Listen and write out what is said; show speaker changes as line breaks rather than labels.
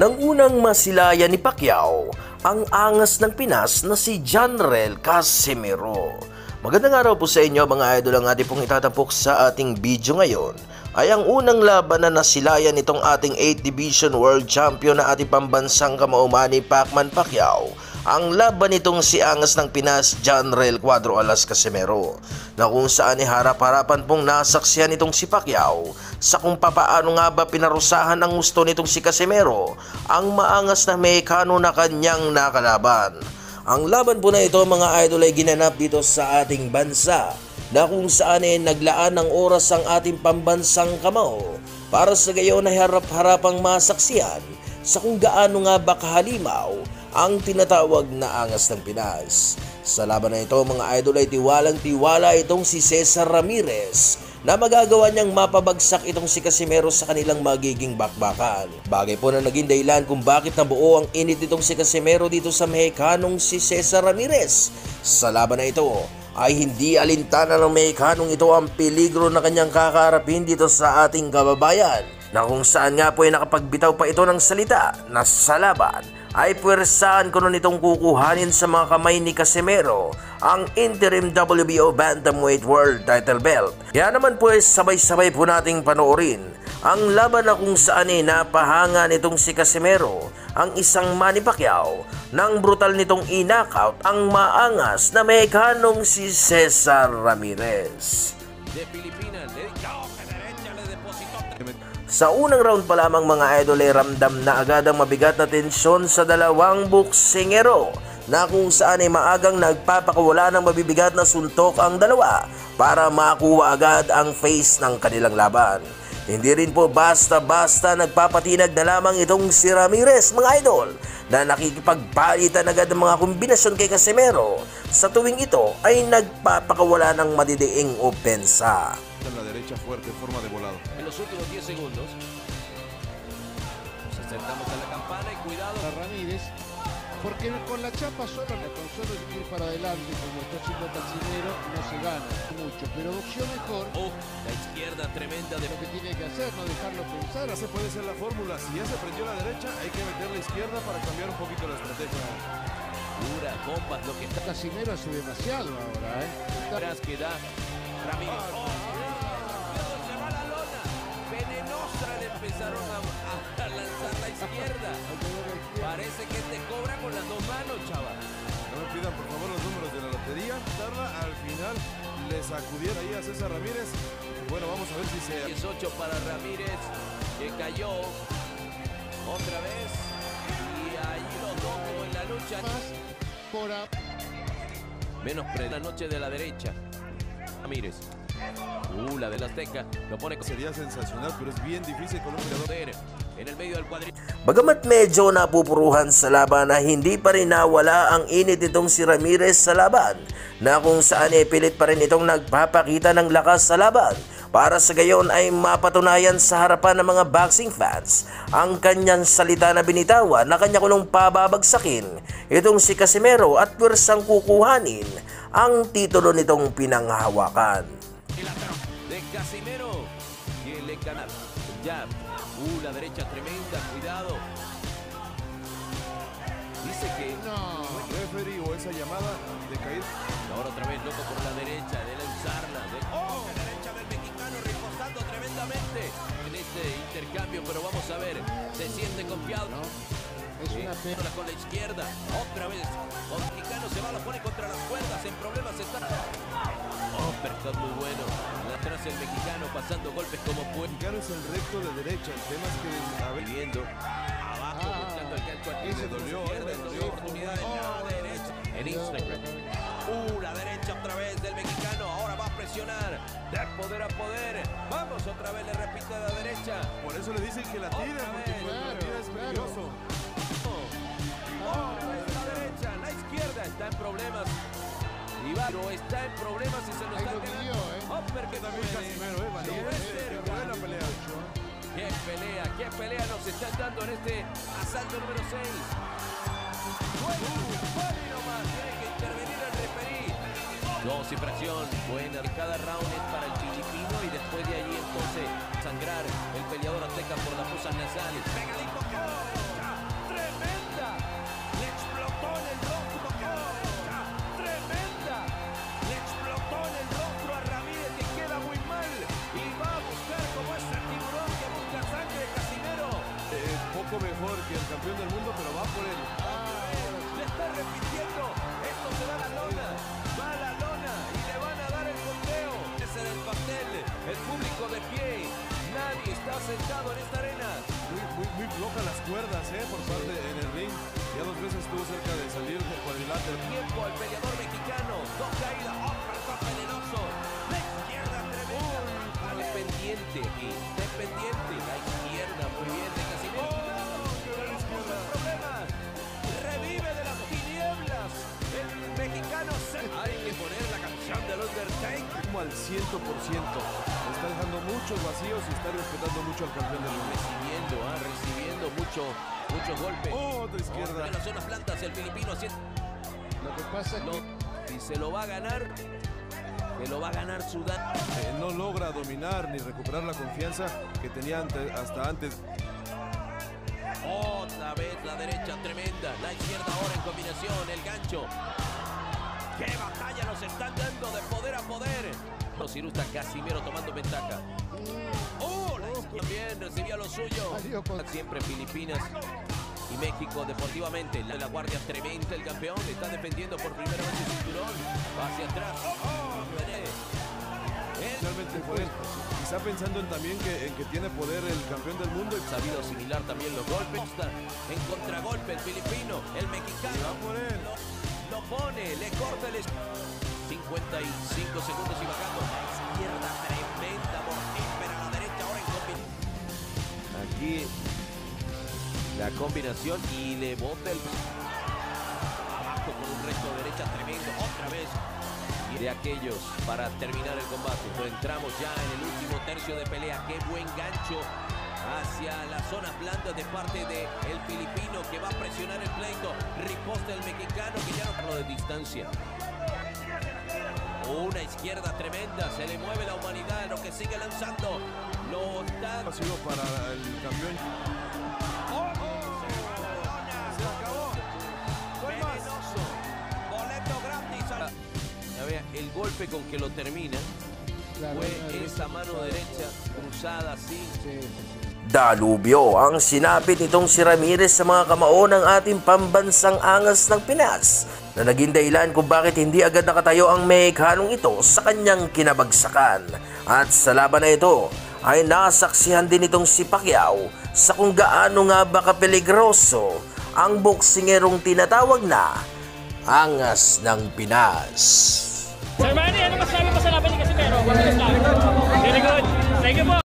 Nang unang masilayan ni Pacquiao ang angas ng Pinas na si Jonrel Casimero. Magandang araw po sa inyo mga idol. Ang ating pong itatampok sa ating video ngayon ay ang unang laban na nasilayan itong ating 8th Division World Champion na ating pambansang kamao Manny Pacman Pacquiao. Ang laban nitong si angas ng Pinas Jonrel Cuadro Alas Casimero, na kung saan harap-harapan pong nasaksihan itong si Pacquiao sa kung papaano nga ba pinarusahan ang gusto nitong si Casimero ang maangas na Mexicano na kanyang nakalaban. Ang laban po na ito mga idol ay ginanap dito sa ating bansa, na kung saan naglaan ng oras ang ating pambansang kamao para sa gayon ay harap-harapang masaksihan sa kung gaano nga ba kahalimaw ang tinatawag na angas ng Pinas. Sa laban na ito mga idol ay tiwalang-tiwala itong si Cesar Ramirez na magagawa niyang mapabagsak itong si Casimero sa kanilang magiging bakbakan. Bagay po na naging dahilan kung bakit nabuo ang init itong si Casimero dito sa Mexicanong si Cesar Ramirez. Sa laban na ito ay hindi alintana ng Mexicanong ito ang peligro na kanyang kakaharapin dito sa ating kababayan, na kung saan nga po ay nakapagbitaw pa ito ng salita na sa laban ay puwersaan ko nun itong kukuhanin sa mga kamay ni Casimero ang interim WBO Bantamweight World Title Belt. Kaya naman po ay sabay-sabay po nating panoorin ang laban na kung saan napahanga nitong si Casimero ang isang Manny Pacquiao nang brutal nitong i-knockout ang maangas na Mexicanong si Cesar Ramirez. Sa unang round pa lamang mga idol ay ramdam na agad ang mabigat na tensyon sa dalawang boksingero, na kung saan ay maagang nagpapakawala ng mabibigat na suntok ang dalawa para makuha agad ang face ng kanilang laban. Hindi rin po basta-basta nagpapatinag na lamang itong si Ramirez mga idol, na nakikipagpalitan agad ng mga kombinasyon kay Casimero sa tuwing ito ay nagpapakawala ng madidiing opensa.
En la derecha fuerte, forma de volado.
En los últimos 10 segundos nos acercamos a la campana y cuidado
a Ramírez, porque con la chapa solo, con solo ir para adelante como está haciendo Casimero no se gana mucho, pero boxeo mejor.
La izquierda tremenda de
Lo que tiene que hacer, no dejarlo pensar.
Esa puede ser la fórmula. Si ya se prendió la derecha, hay que meter la izquierda para cambiar un poquito la estrategia.
dura, compas, lo que está
Casimero hace demasiado ahora,
atrás que da Ramírez. Se va a la lona. Venenosa le empezaron a lanzar la izquierda. Parece que te cobra con las dos manos, chaval.
No me pidan por favor los números de la lotería. Tarda, al final le sacudieron ahí a César Ramírez. Bueno, vamos a ver si se...
18 para Ramírez, que cayó otra vez. Y ahí los dos como en la lucha. Menos la noche de la derecha. Ramírez. La del Azteca lo pone.
Sería sensacional, pero es bien difícil con un peleador
en el medio del cuadril.
Bagamat medyo napupuruhan sa laban, na hindi pa rin nawala ang init itong si Ramirez sa laban, na kung saan pilit pa rin itong nagpapakita ng lakas sa laban para sa gayon ay mapatunayan sa harapan ng mga boxing fans ang kanyang salita na binitawan na kanya kulong pababagsakin itong si Casimero at pwersang kukuhanin ang titulo nitong pinanghahawakan.
De Casimero y le gana jab. La derecha tremenda, cuidado. Dice que
No.
referee o esa llamada de caer.
ahora otra vez loco por la derecha, de lanzarla. La derecha del mexicano reposando tremendamente en este intercambio, pero vamos a ver, se siente confiado.
No. Es una pena.
Con la izquierda, otra vez. El mexicano se va, la pone contra las cuerdas, en problemas está. Está muy bueno. Atrás el mexicano pasando golpes como puede.
El mexicano es el recto de derecha. El tema es que
Viviendo abajo, buscando el gancho aquí.
le dolió, le dolió.
Oportunidad en la derecha. En Instagram. La derecha otra vez del mexicano. Ahora va a presionar. De poder a poder. Vamos otra vez, le repite a la derecha.
Por eso le dicen que la tira, porque cuando la tira es peligroso.
La derecha, la izquierda está en problemas. Pero está en problemas y se nos
Ahí
está
lo midió,
Hopper que
También Casimero, valió. Buena pelea.
qué pelea nos están dando en este asalto número 6. Bueno nomás, tiene que intervenir el referí. Dos y fracción, buena. Cada round es para el filipino y después de allí entonces sangrar el peleador azteca por las fosas nasales. Pegadito,
poco mejor que el campeón del mundo, pero va por él.
Le está repitiendo. Esto se va a la lona. Va a la lona y le van a dar el conteo. Ese es el pastel. El público de pie. Nadie está sentado en esta arena.
Muy flojas las cuerdas, por parte en el ring. Ya 2 veces estuvo cerca de salir por el láter.
Tiempo al peleador mexicano. Dos caídas. Uppercut venenoso. La izquierda tremenda. Dependiente aquí. Dependiente. La izquierda. Muy bien de Casimiro. Muchos problemas. Revive de las tinieblas. El mexicano hay que poner la canción del Undertaker.
Como al 100%. Está dejando muchos vacíos y está respetando mucho al campeón del mundo.
Recibiendo muchos golpes.
Otra izquierda.
En las zonas plantas el filipino haciendo.
Lo que pasa es que
Si se lo va a ganar, se lo va a ganar Sudán.
No logra dominar ni recuperar la confianza que tenía hasta antes.
Otra vez la derecha tremenda. La izquierda ahora en combinación. El gancho. ¡Qué batalla nos están dando de poder a poder! Los Cirusta Casimiro tomando ventaja. También recibía lo suyo. Siempre Filipinas y México deportivamente. La guardia tremenda, el campeón está defendiendo por primera vez su cinturón. Va hacia atrás.
Realmente por él. Quizá pensando también en que tiene poder el campeón del mundo.
Sabido asimilar también los golpes. En contragolpe el filipino, el mexicano.
Va por él.
Lo pone, le corta el 55 segundos y bajando. La izquierda tremenda, mortífera, la derecha ahora en combinación. Aquí la combinación y le bota el abajo con un recto de derecha tremendo. Otra vez. Y de aquellos para terminar el combate. Entonces entramos ya en el último tercio de pelea. Qué buen gancho hacia las zonas blandas de parte del filipino que va a presionar el pleito. Riposta el mexicano que ya no paró de distancia. Una izquierda tremenda, se le mueve la humanidad, lo que sigue lanzando. Lo está...
Ha sido para el campeón. Se acabó.
Venenoso. Boleto gratis. Ya vea, el golpe con que lo termina fue esa mano derecha cruzada así.
Dalubyo ang sinapit nitong si Ramirez sa mga kamao ng ating pambansang angas ng Pinas na naging dahilan kung bakit hindi agad nakatayo ang Mexicanong ito sa kanyang kinabagsakan. At sa laban na ito ay nasaksihan din itong si Pacquiao sa kung gaano nga ba kapeligroso ang boksingerong tinatawag na angas ng Pinas.
Sir Manny, ano masasabi mo sa laban ni Casimiro? Very good. Thank you po.